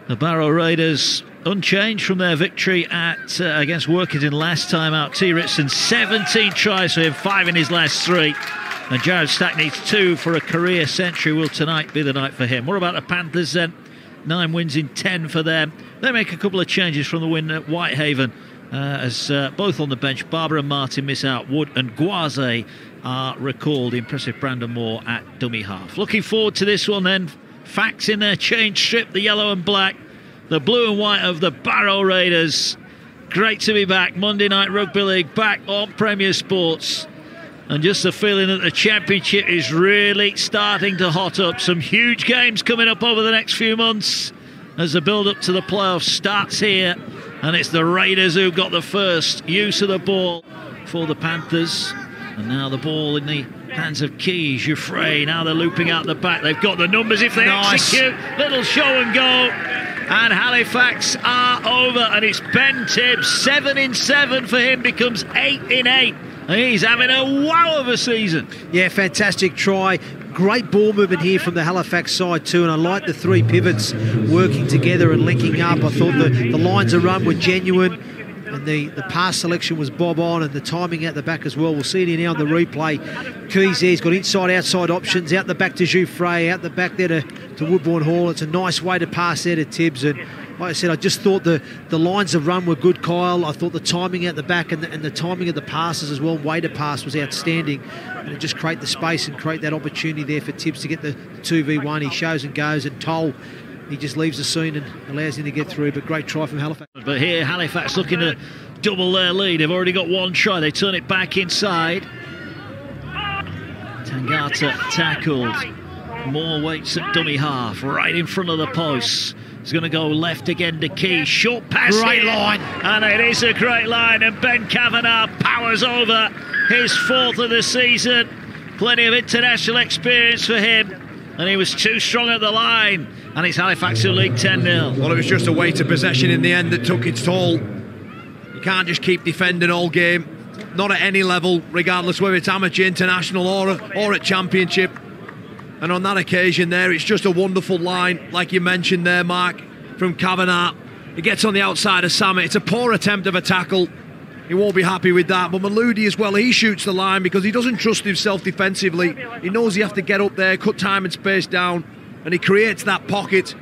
The Barrow Raiders unchanged from their victory at against Workington last time out. Rd16, 17 tries for him, 5 in his last 3. And Jared Stack needs 2 for a career century. Will tonight be the night for him? What about the Panthers then? 9 wins in 10 for them. They make a couple of changes from the win at Whitehaven. As both on the bench, Barber and Martin miss out. Wood and Guaze are recalled. Impressive Brandon Moore at dummy half. Looking forward to this one then. Facts in their change strip, the yellow and black, the blue and white of the Barrow Raiders. Great to be back. Monday Night Rugby League back on Premier Sports. And just the feeling that the Championship is really starting to hot up. Some huge games coming up over the next few months as the build-up to the playoffs starts here. And it's the Raiders who got the first use of the ball for the Panthers. And now the ball in the hands of Keys, Jouffre. Now they're looping out the back. They've got the numbers if they execute. Little show and go. And Halifax are over. And it's Ben Tibbs. 7 in 7 for him. Becomes 8 in 8. And he's having a wow of a season. Yeah, fantastic try. Great ball movement here from the Halifax side too, and I like the 3 pivots working together and linking up. I thought the lines of run were genuine, and the pass selection was bob on, and the timing out the back as well. We'll see it here now on the replay. Keys there, he's got inside-outside options, out the back to Jouffre, out the back there to Woodbourne Hall. It's a nice way to pass there to Tibbs, and like I said, I just thought the lines of run were good, Kyle. I thought the timing out the back and the timing of the passes as well, way to pass, was outstanding. And it just create the space and create that opportunity there for Tibbs to get the 2v1. He shows and goes, and Toll, he just leaves the scene and allows him to get through. But great try from Halifax. But here, Halifax looking to double their lead. They've already got 1 try. They turn it back inside. Tangata tackled. Moore waits at dummy half, right in front of the posts. He's going to go left again to Key. Short pass. Great line. And it is a great line. And Ben Kavanagh powers over his 4th of the season. Plenty of international experience for him. And he was too strong at the line. And it's Halifax who lead 10-0. Well, it was just a weight of possession in the end that took its toll. You can't just keep defending all game. Not at any level, regardless whether it's amateur, international or at championship. And on that occasion there, it's just a wonderful line, like you mentioned there, Mark, from Kavanagh. He gets on the outside of Samet. It's a poor attempt of a tackle. He won't be happy with that. But Maludi as well, he shoots the line because he doesn't trust himself defensively. He knows he has to get up there, cut time and space down, and he creates that pocket.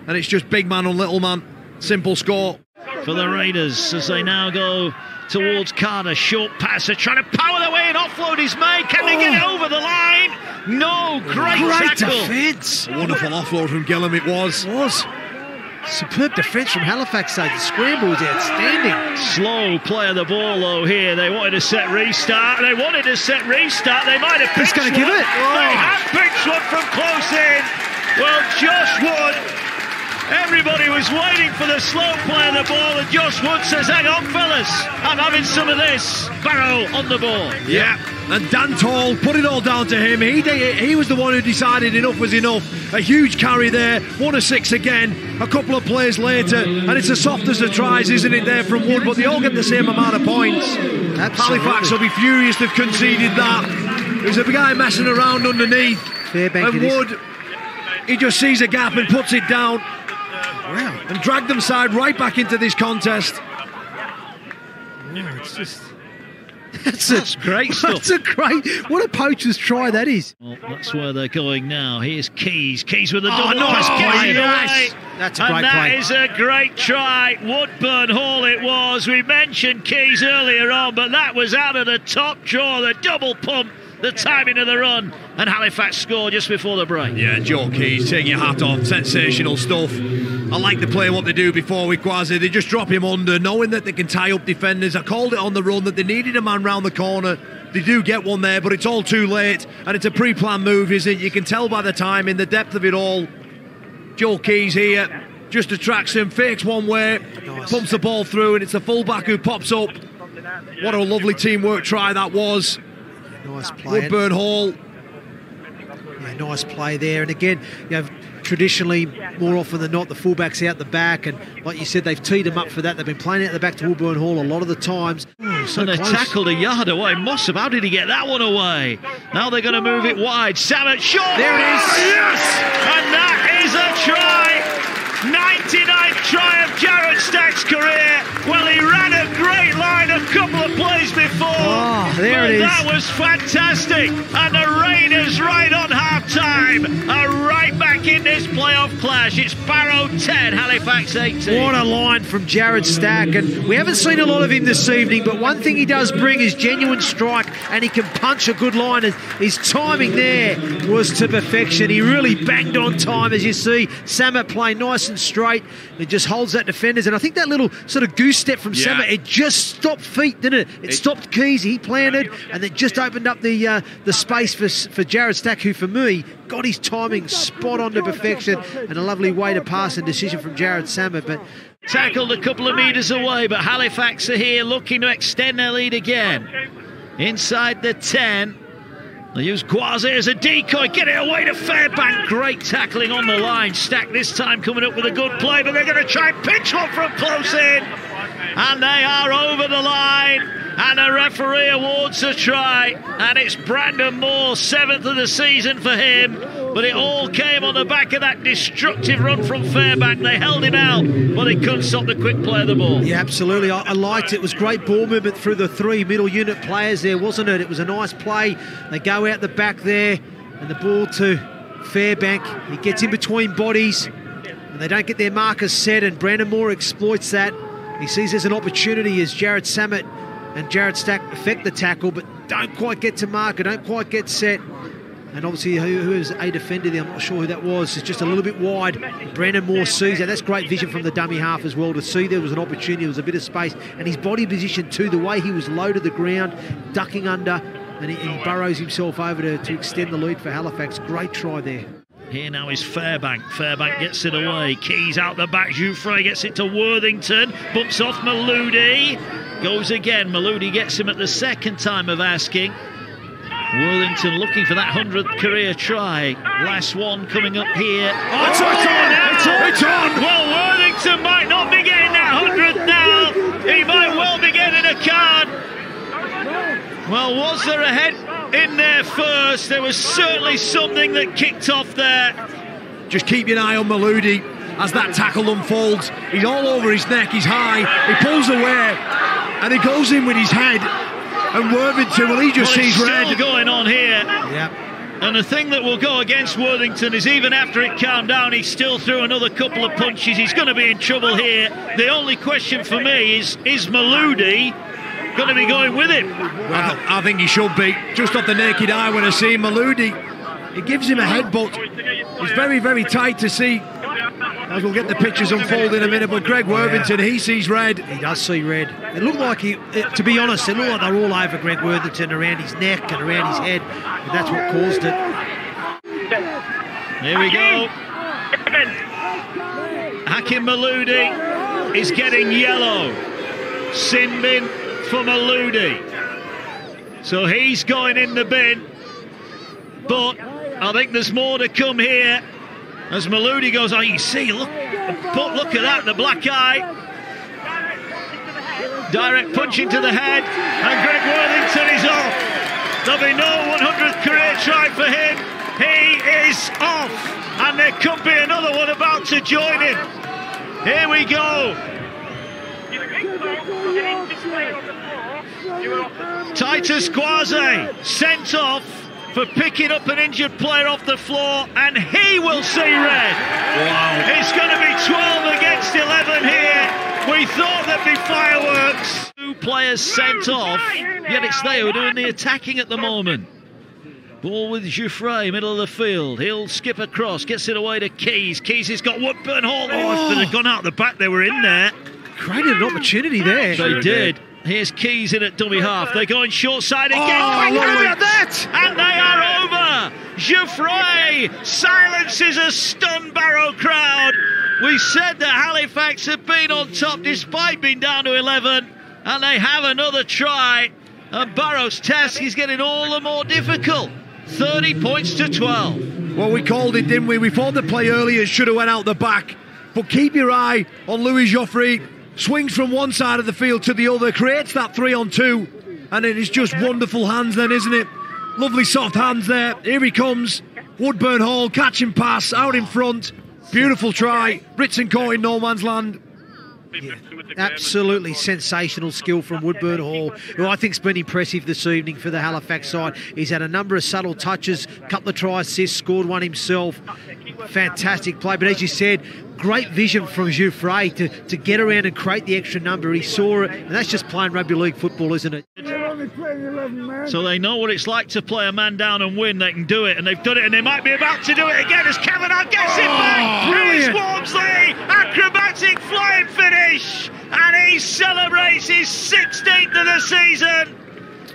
And it's just big man on little man. Simple score. For the Raiders as they now go towards Carter. Short pass. They're trying to power their way and offload is made. Can they get it over the line? No, great tackle. Defence. A wonderful offload from Gillum it was. Superb defence from Halifax side. The scramble was outstanding. Slow play of the ball though here. They wanted to set restart. They might have picked He's going to give it. They have picked one from close in. Well, Josh Wood. Everybody was waiting for the slow play of the ball, and Josh Wood says, hang on, fellas, I'm having some of this. Barrow on the ball. Yeah, and Dan Tall put it all down to him. He was the one who decided enough was enough. A huge carry there, 1 of 6 again, a couple of plays later, and it's as soft as the tries, isn't it, there from Wood, but they all get the same amount of points. Absolutely. Halifax will be furious they've conceded that. There's a guy messing around underneath, and Wood, he just sees a gap and puts it down. Wow. And dragged them side right back into this contest. Yeah, it's just... That's great stuff. That's a great... What a poacher's try that is. Well, that's where they're going now. Here's Keys. Keys with a double. Nice play. Nice. That's a great play. That is a great try. Woodbourne Hall it was. We mentioned Keys earlier on, but that was out of the top draw. The double pump. The timing of the run, and Halifax score just before the break. Yeah, Joe Keys, take your hat off, sensational stuff. I like the play what they do before with Quasi. They just drop him under, knowing that they can tie up defenders. I called it on the run that they needed a man round the corner. They do get one there, but it's all too late, and it's a pre-planned move, isn't it? You can tell by the timing, the depth of it all. Joe Keys here just attracts him, fakes one way, pumps the ball through, and it's the fullback who pops up. What a lovely teamwork try that was. Nice play. Woodbourne Hall. Yeah, nice play there. And again, you have traditionally, more often than not, the fullbacks out the back. And like you said, they've teed them up for that. They've been playing out the back to Woodbourne Hall a lot of the times. So they tackled a yard away. Mossop, how did he get that one away? Now they're going to move it wide. Samet, short. There it is. Yes! And that is a try. 99th try of Jared Stack's career. Well, he ran a great line a couple of plays before. Oh, there it is. That was fantastic. And the Raiders right on half-time are right back in this playoff clash. It's Barrow 10, Halifax 18. What a line from Jared Stack. And we haven't seen a lot of him this evening, but one thing he does bring is genuine strike, and he can punch a good line. And his timing there was to perfection. He really banged on time, as you see. Samet playing nice and straight. It just holds that defenders. And I think that little sort of goose step from Samet, it just stopped feet, didn't it? It stopped Keys. He planted, and it just opened up the space for Jared Stack, who for me got his timing spot on to perfection, and a lovely way to pass and decision from Jared Samet. But tackled a couple of metres away, but Halifax are here looking to extend their lead again. Inside the 10. They use Quasi as a decoy, get it away to Fairbank. Great tackling on the line. Stack this time coming up with a good play, but they're going to try and pitch one from close in. And they are over the line. And a referee awards a try. And it's Brandon Moore, 7th of the season for him. But it all came on the back of that destructive run from Fairbank. They held him out, but he couldn't stop the quick play of the ball. Yeah, absolutely. I liked it. It was great ball movement through the three middle unit players there, wasn't it? It was a nice play. They go out the back there, and the ball to Fairbank. He gets in between bodies, and they don't get their markers set, and Brandon Moore exploits that. He sees there's an opportunity as Jared Samet and Jared Stack affect the tackle, but don't quite get to marker, don't quite get set. And obviously, who is a defender there, I'm not sure who that was, it's just a little bit wide. Brandon Moore sees that. That's great vision from the dummy half as well, to see there was an opportunity, there was a bit of space. And his body position too, the way he was low to the ground, ducking under, and he burrows himself over to extend the lead for Halifax. Great try there. Here now is Fairbank. Fairbank gets it away. Keys out the back. Jouffre gets it to Worthington. Bumps off Maludi. Goes again. Maludi gets him at the second time of asking. Worthington looking for that 100th career try. Last one coming up here. It's on! Well, Worthington might not be getting that 100th now. He might well be getting a card. Well, was there a head in there first? There was certainly something that kicked off there. Just keep your eye on Maludi as that tackle unfolds. He's all over his neck, he's high, he pulls away, and he goes in with his head. And Worthington, well, he just sees red. Still going on here. Yep. And the thing that will go against Worthington is even after it calmed down, he still threw another couple of punches. He's going to be in trouble here. The only question for me is Maludi going to be going with him? Well, I think he should be. Just off the naked eye when I see Maludi, it gives him a headbutt. It's very, very tight to see, as we'll get the pictures unfold in a minute. But Greg Worthington, he sees red. He does see red. It looked like to be honest, it looked like they're all over Greg Worthington, around his neck and around his head. And that's what caused it. Here we go. Hakim Maludi is getting yellow. Sin bin for Maludi. So he's going in the bin. But I think there's more to come here. As Maludi goes on, you see, look at that, the black eye. Direct punch into the head, and Greg Worthington is off. There'll be no 100th career try for him. He is off, and there could be another one about to join him. Here we go. Titus Quasi sent off for picking up an injured player off the floor, and he will see red. Wow. It's going to be 12 against 11 here. We thought there'd be fireworks. Two players sent off, yet it's they who are doing the attacking at the moment. Ball with Jouffre, middle of the field. He'll skip across, gets it away to Keys. Keys has got Woodburn Hall. Oh, if they'd have gone out the back, they were in there. Created an opportunity there. They did. Here's Keys in at dummy half. They're going short side again. Oh, look at that! And they are over. Jouffre silences a stunned Barrow crowd. We said that Halifax had been on top despite being down to 11, and they have another try. And Barrow's task is getting all the more difficult. 30 points to 12. Well, we called it, didn't we? We thought the play earlier should have went out the back. But keep your eye on Louis Jouffre. Swings from one side of the field to the other, creates that 3-on-2, and it is just wonderful hands then, isn't it? Lovely soft hands there. Here he comes. Woodburn Hall, catch and pass, out in front. Beautiful try. Ritson caught in no man's land. Yeah, absolutely sensational skill from Woodburn Hall, who I think's been impressive this evening for the Halifax side. He's had a number of subtle touches, a couple of try assists, scored one himself. Fantastic play, but as you said, great vision from Jouffre to get around and create the extra number. He saw it, and that's just playing rugby league football, isn't it? So they know what it's like to play a man down and win. They can do it, and they've done it, and they might be about to do it again as Kavanagh gets it back. Here's Walmsley, acrobatic flying finish, and he celebrates his 16th of the season.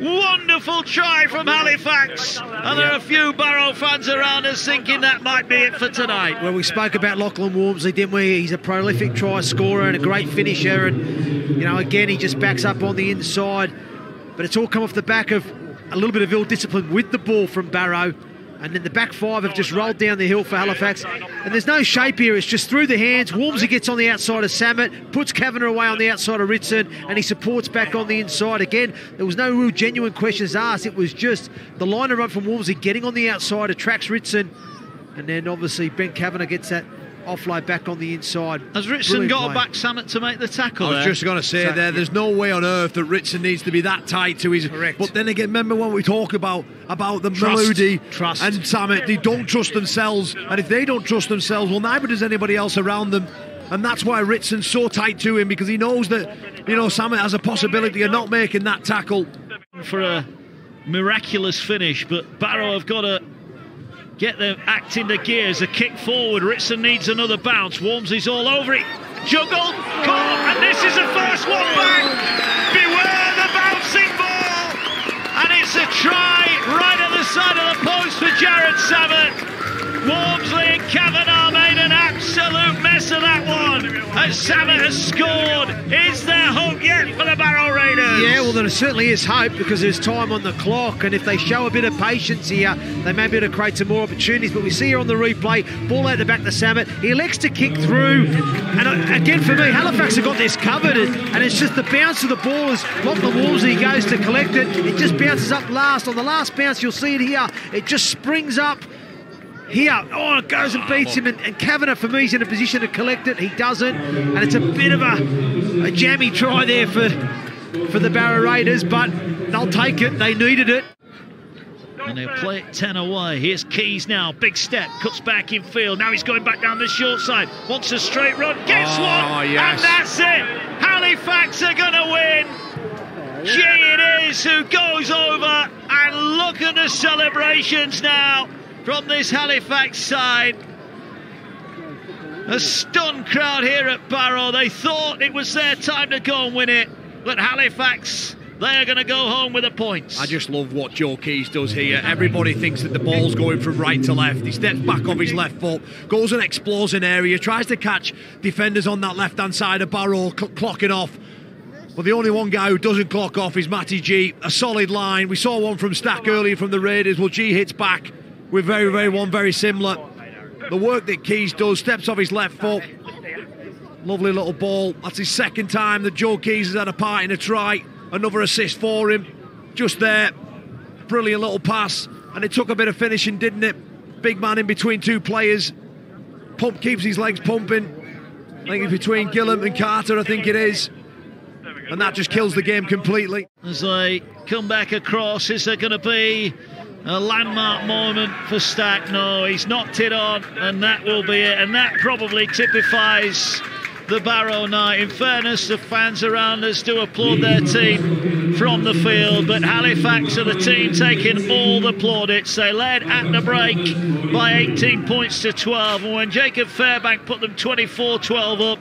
Wonderful try from Halifax, and there are a few Barrow fans around us thinking that might be it for tonight. Well, we spoke about Lachlan Walmsley, didn't we? He's a prolific try scorer and a great finisher, and you know, again, he just backs up on the inside. But it's all come off the back of a little bit of ill discipline with the ball from Barrow. And then the back five have just rolled down the hill for Halifax. And there's no shape here. It's just through the hands. Walmsley gets on the outside of Samet, puts Kavanagh away on the outside of Ritson, and he supports back on the inside. Again, there was no real genuine questions asked. It was just the line of run from Walmsley getting on the outside, attracts Ritson. And then obviously Ben Kavanagh gets that offload back on the inside. Has Ritson got back Samet to make the tackle? I was just going to say there's no way on earth that Ritson needs to be that tight to his... Correct. But then again, remember when we talk about the Maludi and Samet, they don't trust themselves, and if they don't trust themselves, well, neither does anybody else around them. And that's why Ritson's so tight to him, because he knows that, you know, Samet has a possibility of not making that tackle. For a miraculous finish, but Barrow have got to get them act into gears. A kick forward. Ritson needs another bounce. Walmsley's all over it. Juggled, caught, and this is the first one back. Beware the bouncing ball. And it's a try right at the side of the post for Jared Samet. Walmsley and Kavanagh made an absolute mess of that one. And Samet has scored. Is there hope yet for the Barrow Raiders? Yeah, well, there certainly is hope because there's time on the clock, and if they show a bit of patience here, they may be able to create some more opportunities. But we see here on the replay, ball out the back to Samet. He elects to kick through, and again for me, Halifax have got this covered, and it's just the bounce of the ball as Lachlan Walmsley goes to collect it. It just bounces up last. On the last bounce, you'll see it here. It just springs up. Here, oh, it goes and beats him, and Kavanagh, for me, is in a position to collect it. He doesn't, and it's a bit of a jammy try there for the Barrow Raiders, but they'll take it. They needed it. And they'll play it 10 away. Here's Keys now, big step, cuts back in field. Now he's going back down the short side, wants a straight run, gets one, yes. And that's it. Halifax are going to win. Gee, it is who goes over, and look at the celebrations now from this Halifax side. A stunned crowd here at Barrow. They thought it was their time to go and win it, but Halifax, they're going to go home with the points. I just love what Joe Keys does here. Everybody thinks that the ball's going from right to left. He steps back off his left foot, goes and explores an area, tries to catch defenders on that left-hand side of Barrow, clocking off. But the only one guy who doesn't clock off is Matty G. A solid line. We saw one from Stack earlier from the Raiders. Well, G hits back with one very similar. The work that Keys does, steps off his left foot. Lovely little ball. That's his second time that Joe Keys has had a part in a try. Another assist for him. Just there. Brilliant little pass. And it took a bit of finishing, didn't it? Big man in between two players. Keeps his legs pumping. I think it's between Gillum and Carter, I think it is. And that just kills the game completely. As they come back across, is there going to be a landmark moment for Stack? No, he's knocked it on, and that will be it. And that probably typifies the Barrow night. In fairness, the fans around us do applaud their team from the field, but Halifax are the team taking all the plaudits. They led at the break by 18 points to 12, and when Jacob Fairbank put them 24-12 up,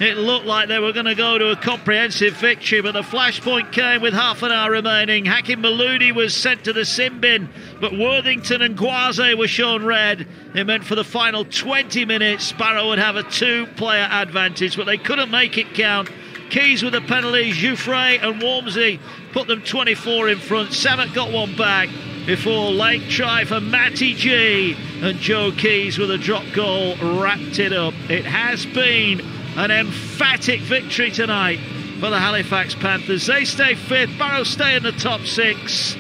it looked like they were going to go to a comprehensive victory, but the flashpoint came with half an hour remaining. Hakim Maludi was sent to the sin bin, but Worthington and Guaze were shown red. It meant for the final 20 minutes, Barrow would have a two-player advantage, but they couldn't make it count. Keys with a penalty, Jouffre and Walmsley put them 24 in front. Samet got one back before late try for Matty G, and Joe Keys with a drop goal wrapped it up. It has been an emphatic victory tonight for the Halifax Panthers. They stay fifth, Barrow stay in the top six.